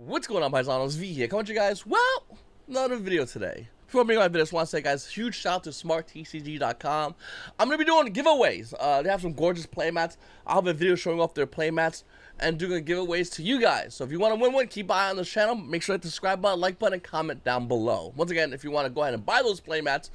What's going on, Paisanos? V here, coming to you guys. Well, another video today. Before I begin my video, I just want to say, guys, huge shout out to smarttcg.com. I'm going to be doing giveaways. They have some gorgeous playmats. I'll have a video showing off their playmats and doing giveaways to you guys. So if you want to win one, keep an eye on the channel. Make sure to hit the subscribe button, like button, and comment down below. Once again, if you want to go ahead and buy those playmats,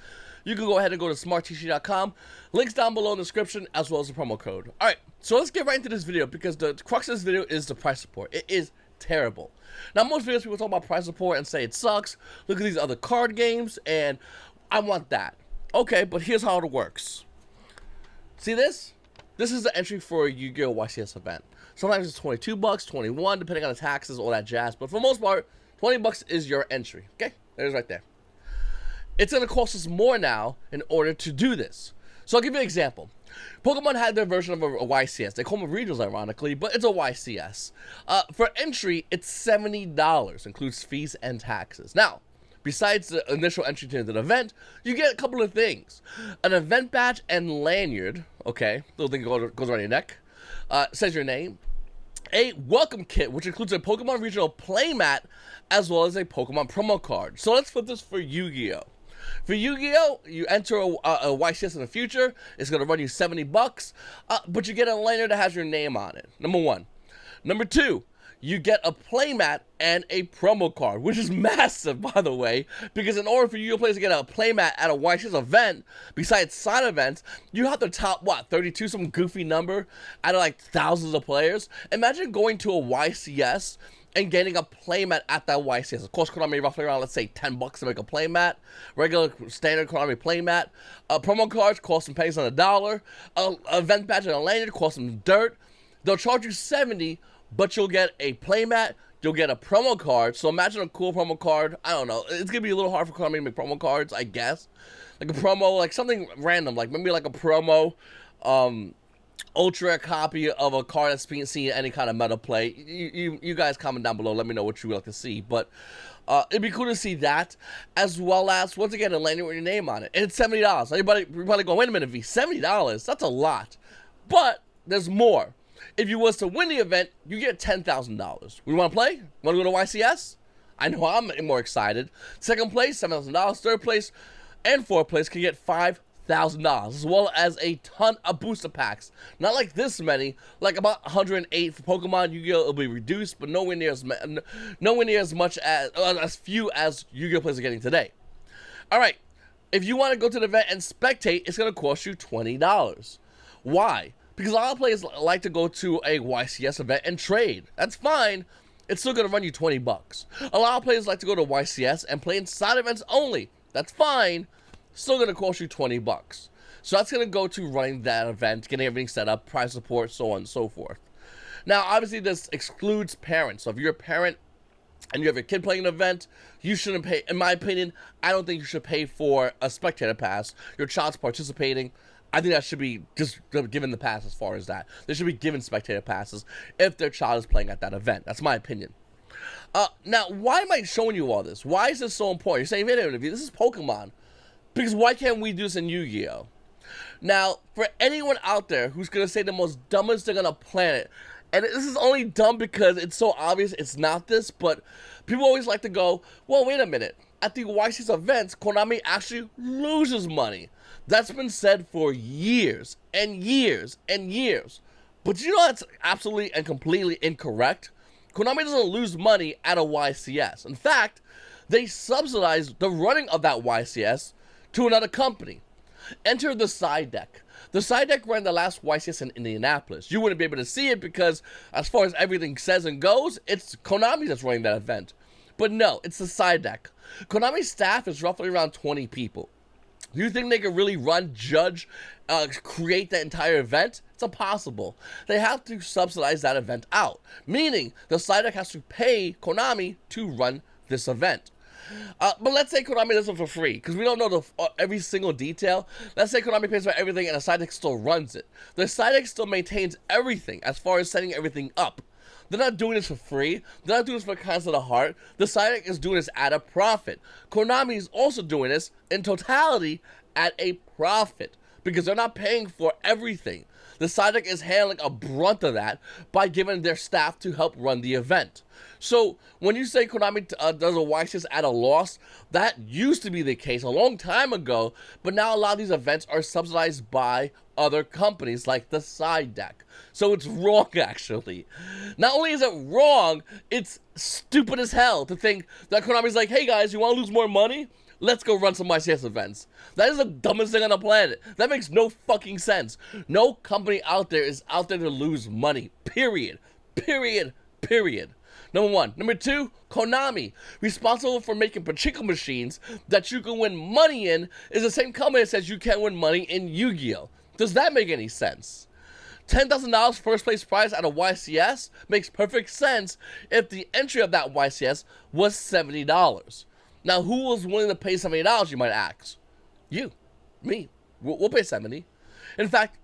you can go ahead and go to smarttcg.com. Links down below in the description, as well as the promo code. Alright, so let's get right into this video, because the crux of this video is the price support. It is terrible. Now, most videos people talk about price support and say it sucks. Look at these other card games, and I want that. Okay, but here's how it works. See this? This is the entry for a YuGiOh YCS event. Sometimes it's 22 bucks, 21, depending on the taxes, all that jazz. But for the most part, 20 bucks is your entry. Okay, there's right there. It's going to cost us more now in order to do this. So I'll give you an example. Pokemon had their version of a YCS. They call them regionals, ironically, but it's a YCS. For entry, it's $70, includes fees and taxes. Now, besides the initial entry to the event, you get a couple of things. An event badge and lanyard, okay, little thing goes around your neck, says your name. A welcome kit, which includes a Pokemon regional playmat, as well as a Pokemon promo card. So let's flip this for YuGiOh. For YuGiOh, you enter a YCS in the future. It's going to run you 70 bucks, but you get a lanyard that has your name on it, number one. Number two, you get a playmat and a promo card, which is massive, by the way, because in order for YuGiOh players to get a playmat at a YCS event, besides side events, you have to top, what, 32, some goofy number out of like thousands of players. Imagine going to a YCS and getting a playmat at that YCS. Of course, Konami roughly around, let's say, 10 bucks to make a playmat. Regular, standard Konami playmat. Promo cards cost some pennies on the dollar. Event badge and a lanyard cost some dirt. They'll charge you 70, but you'll get a playmat. You'll get a promo card. So imagine a cool promo card. I don't know. It's going to be a little hard for Konami to make promo cards, I guess. Like a promo, like something random. Like maybe like a promo, ultra copy of a card that's being seen in any kind of meta play. You guys comment down below. Let me know what you would like to see. But it'd be cool to see that, as well as, once again, a lanyard with your name on it. And it's $70. Everybody going, wait a minute, V, $70? That's a lot. But there's more. If you was to win the event, you get $10,000. We want to play? Want to go to YCS? I know I'm more excited. Second place, $7,000. Third place and fourth place can get $5,000, as well as a ton of booster packs. Not like this many, like about 108 for Pokemon. YuGiOh will be reduced, but nowhere near as much as few as YuGiOh players are getting today. All right, if you want to go to the event and spectate, it's going to cost you $20. Why? Because a lot of players like to go to a YCS event and trade. That's fine. It's still going to run you 20 bucks. A lot of players like to go to YCS and play in side events only. That's fine. Still going to cost you 20 bucks. So that's going to go to running that event, getting everything set up, price support, so on and so forth. Now, obviously, this excludes parents. So if you're a parent and you have your kid playing an event, you shouldn't pay. In my opinion, I don't think you should pay for a spectator pass. Your child's participating. I think that should be just given the pass as far as that. They should be given spectator passes if their child is playing at that event. That's my opinion. Now, why am I showing you all this? Why is this so important? You're saying, wait a minute, this is Pokemon. Because why can't we do this in YuGiOh? Now, for anyone out there who's going to say the most dumbest thing on the planet, and this is only dumb because it's so obvious it's not this, but people always like to go, well, wait a minute. At the YCS events, Konami actually loses money. That's been said for years and years and years. But you know that's absolutely and completely incorrect? Konami doesn't lose money at a YCS. In fact, they subsidize the running of that YCS to another company. Enter the side deck. The side deck ran the last YCS in Indianapolis. You wouldn't be able to see it because, as far as everything says and goes, it's Konami that's running that event. But no, it's the side deck. Konami's staff is roughly around 20 people. Do you think they can really run, judge, create that entire event? It's impossible. They have to subsidize that event out, meaning the side deck has to pay Konami to run this event. But let's say Konami does it for free, because we don't know every single detail. Let's say Konami pays for everything and the side deck still runs it. The side deck still maintains everything as far as setting everything up. They're not doing this for free. They're not doing this for the kindness of the heart. The side deck is doing this at a profit. Konami is also doing this in totality at a profit, because they're not paying for everything. The side deck is handling a brunt of that by giving their staff to help run the event. So when you say Konami does a YCS at a loss, that used to be the case a long time ago, but now a lot of these events are subsidized by other companies like the side deck. So it's wrong, actually. Not only is it wrong, it's stupid as hell to think that Konami's like, hey guys, you want to lose more money? Let's go run some YCS events. That is the dumbest thing on the planet. That makes no fucking sense. No company out there is out there to lose money. Period. Period. Period. Number one. Number two, Konami, responsible for making pachinko machines that you can win money in, is the same company that says you can't win money in Yu-Gi-Oh! Does that make any sense? $10,000 first place prize at a YCS makes perfect sense if the entry of that YCS was $70. Now, who was willing to pay $70, you might ask? You. Me. We'll pay $70. In fact,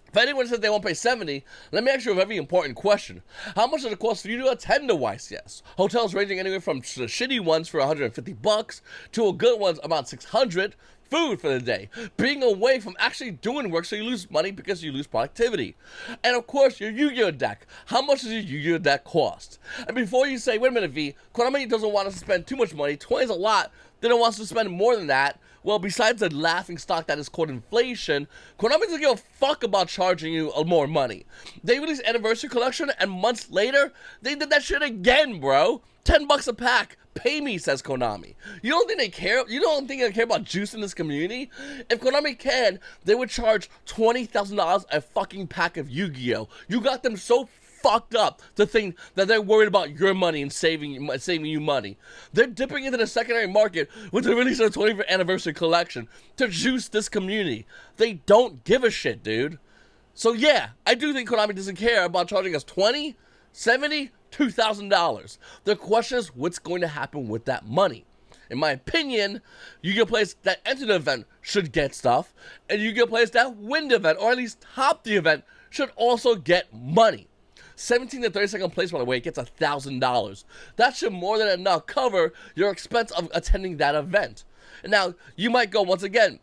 if anyone says they won't pay $70, let me ask you a very important question. How much does it cost for you to attend a YCS? Hotels ranging anywhere from the shitty ones for $150 to a good ones about $600. Food for the day, being away from actually doing work so you lose money because you lose productivity. And of course, your Yu-Gi-Oh deck. How much does your Yu-Gi-Oh deck cost? And before you say, wait a minute, V, Konami doesn't want us to spend too much money, 20 is a lot, they don't want us to spend more than that. Well, besides the laughing stock that is called inflation, Konami doesn't give a fuck about charging you more money. They released Anniversary Collection, and months later, they did that shit again, bro. $10 a pack. Pay me, says Konami. You don't think they care? You don't think they care about juice in this community? If Konami can, they would charge $20,000 a fucking pack of Yu-Gi-Oh! You got them so fucked up to think that they're worried about your money and saving you money. They're dipping into the secondary market with the release of the 25th anniversary collection to juice this community. They don't give a shit, dude. So yeah, I do think Konami doesn't care about charging us $20, $70, $2,000. The question is, what's going to happen with that money? In my opinion, Yu-Gi-Oh! Players that enter the event should get stuff, and Yu-Gi-Oh! Players that win the event, or at least top the event, should also get money. 17th to 32nd place, by the way, gets $1,000. That should more than enough cover your expense of attending that event. And now, you might go, once again,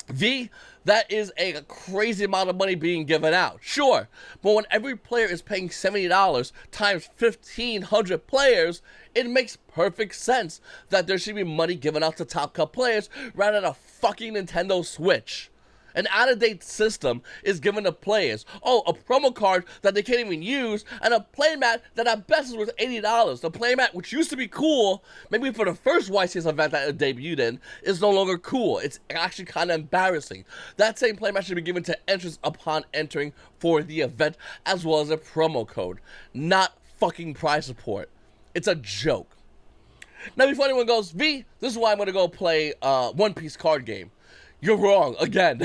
V, that is a crazy amount of money being given out. Sure, but when every player is paying $70 times 1,500 players, it makes perfect sense that there should be money given out to top cut players rather than a fucking Nintendo Switch. An out-of-date system is given to players. Oh, a promo card that they can't even use, and a playmat that at best is worth $80. The playmat, which used to be cool, maybe for the first YCS event that it debuted in, is no longer cool. It's actually kind of embarrassing. That same playmat should be given to entrants upon entering for the event, as well as a promo code. Not fucking prize support. It's a joke. Now, before anyone goes, V, this is why I'm going to go play One Piece card game. You're wrong, again.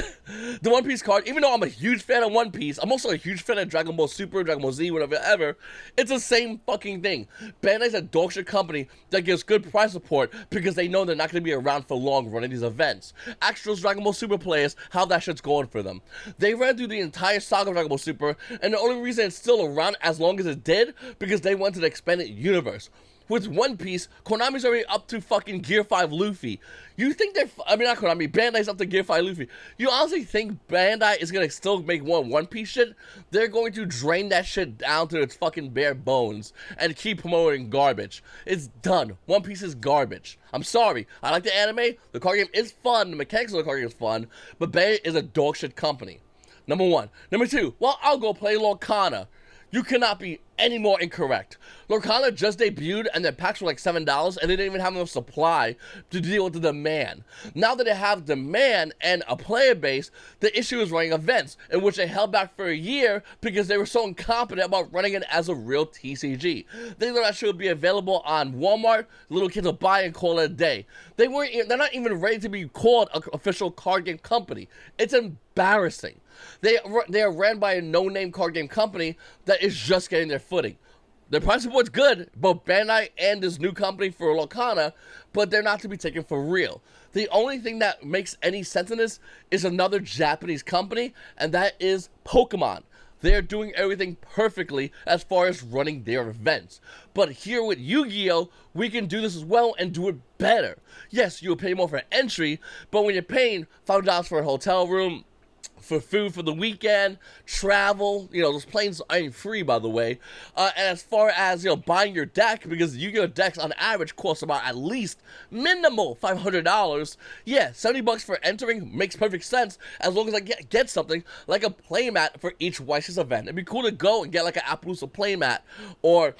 The One Piece card, even though I'm a huge fan of One Piece, I'm also a huge fan of Dragon Ball Super, Dragon Ball Z, whatever, ever. It's the same fucking thing. Bandai's a dog shit company that gives good price support because they know they're not going to be around for long running these events. Ask Dragon Ball Super players how that shit's going for them. They ran through the entire saga of Dragon Ball Super, and the only reason it's still around as long as it did, because they went to the expanded universe. With One Piece, Konami's already up to fucking Gear 5 Luffy. You think they're... not Konami, Bandai's up to Gear 5 Luffy. You honestly think Bandai is gonna still make One Piece shit? They're going to drain that shit down to its fucking bare bones and keep promoting garbage. It's done. One Piece is garbage. I'm sorry. I like the anime. The card game is fun. The mechanics of the card game is fun. But Bandai is a dog shit company. Number one. Number two, well, I'll go play Lorcana. You cannot be any more incorrect. Lorcana just debuted and their packs were like $7 and they didn't even have enough supply to deal with the demand. Now that they have demand and a player base, the issue is running events, in which they held back for a year because they were so incompetent about running it as a real TCG. They thought that should be available on Walmart, little kids will buy and call it a day. They're not even ready to be called an official card game company. It's embarrassing. They are ran by a no-name card game company that is just getting their footing. Their price support's good, both Bandai and this new company for Lorcana, but they're not to be taken for real. The only thing that makes any sense in this is another Japanese company, and that is Pokemon. They're doing everything perfectly as far as running their events. But here with Yu-Gi-Oh, we can do this as well and do it better. Yes, you'll pay more for entry, but when you're paying $5 for a hotel room, for food for the weekend, travel. You know, those planes ain't free, by the way. And as far as, you know, buying your deck, because Yu-Gi-Oh decks on average cost about at least minimal $500. Yeah, $70 for entering makes perfect sense as long as I get something like a playmat for each YCS event. It'd be cool to go and get like an Appaloosa playmat, or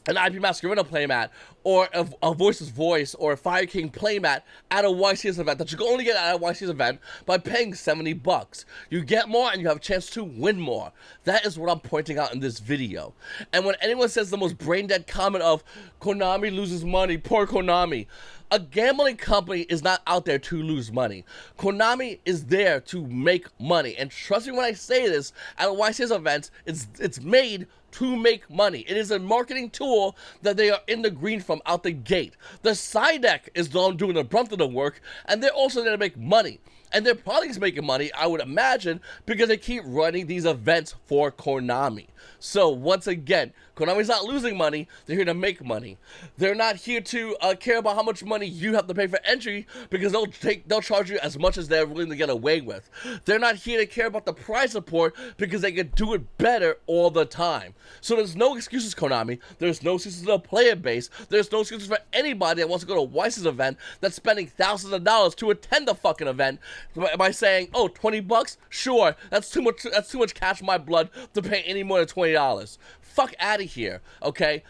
an IP Masquerade playmat, or a Voice's Voice, or a Fire King playmat at a YCS event that you can only get at a YCS event by paying $70. You get more and you have a chance to win more. That is what I'm pointing out in this video. And when anyone says the most brain-dead comment of, Konami loses money, poor Konami, a gambling company is not out there to lose money. Konami is there to make money. And trust me when I say this, at a YCS event, it's made to make money. It is a marketing tool that they are in the green from out the gate. The side deck is doing the brunt of the work, and they're also there to make money. And their product's making money, I would imagine, because they keep running these events for Konami. So, once again, Konami's not losing money, they're here to make money. They're not here to care about how much money you have to pay for entry, because they'll charge you as much as they're willing to get away with. They're not here to care about the prize support, because they can do it better all the time. So there's no excuses, Konami. There's no excuses to the player base. There's no excuses for anybody that wants to go to a YCS event that's spending thousands of dollars to attend the fucking event by saying, oh, $20? Sure, that's too much cash in my blood to pay any more than $20. Fuck out of here, okay?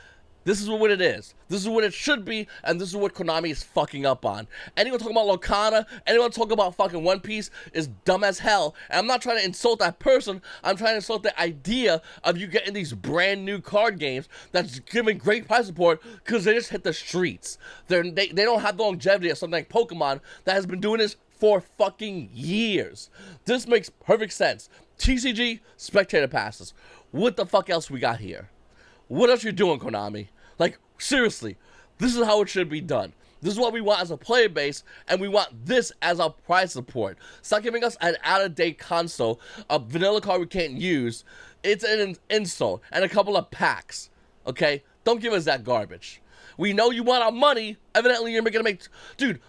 This is what it is. This is what it should be, and this is what Konami is fucking up on. Anyone talking about Locana, anyone talking about fucking One Piece is dumb as hell. And I'm not trying to insult that person. I'm trying to insult the idea of you getting these brand new card games that's giving great price support because they just hit the streets. They don't have the longevity of something like Pokemon that has been doing this for fucking years. This makes perfect sense. TCG, spectator passes. What the fuck else we got here? What else you doing, Konami? Like, seriously, this is how it should be done. This is what we want as a player base, and we want this as our prize support. Stop giving us an out-of-date console, a vanilla card we can't use. It's an insult, and a couple of packs, okay? Don't give us that garbage. We know you want our money. Evidently, you're gonna make... Dude,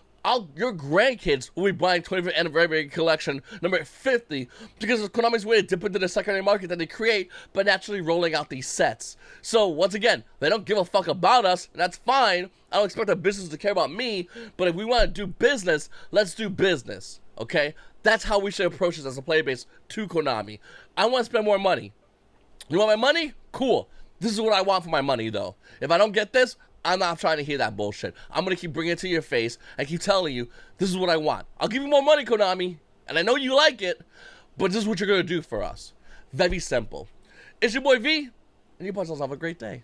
your grandkids will be buying 25th Anniversary Collection number 50 because of Konami's way to dip into the secondary market that they create by naturally rolling out these sets. So, once again, they don't give a fuck about us, and that's fine. I don't expect the business to care about me, but if we want to do business, let's do business, okay? That's how we should approach this as a player base to Konami. I want to spend more money. You want my money? Cool. This is what I want for my money, though. If I don't get this, I'm not trying to hear that bullshit. I'm going to keep bringing it to your face and keep telling you, this is what I want. I'll give you more money, Konami, and I know you like it, but this is what you're going to do for us. Very simple. It's your boy V, and you guys have a great day.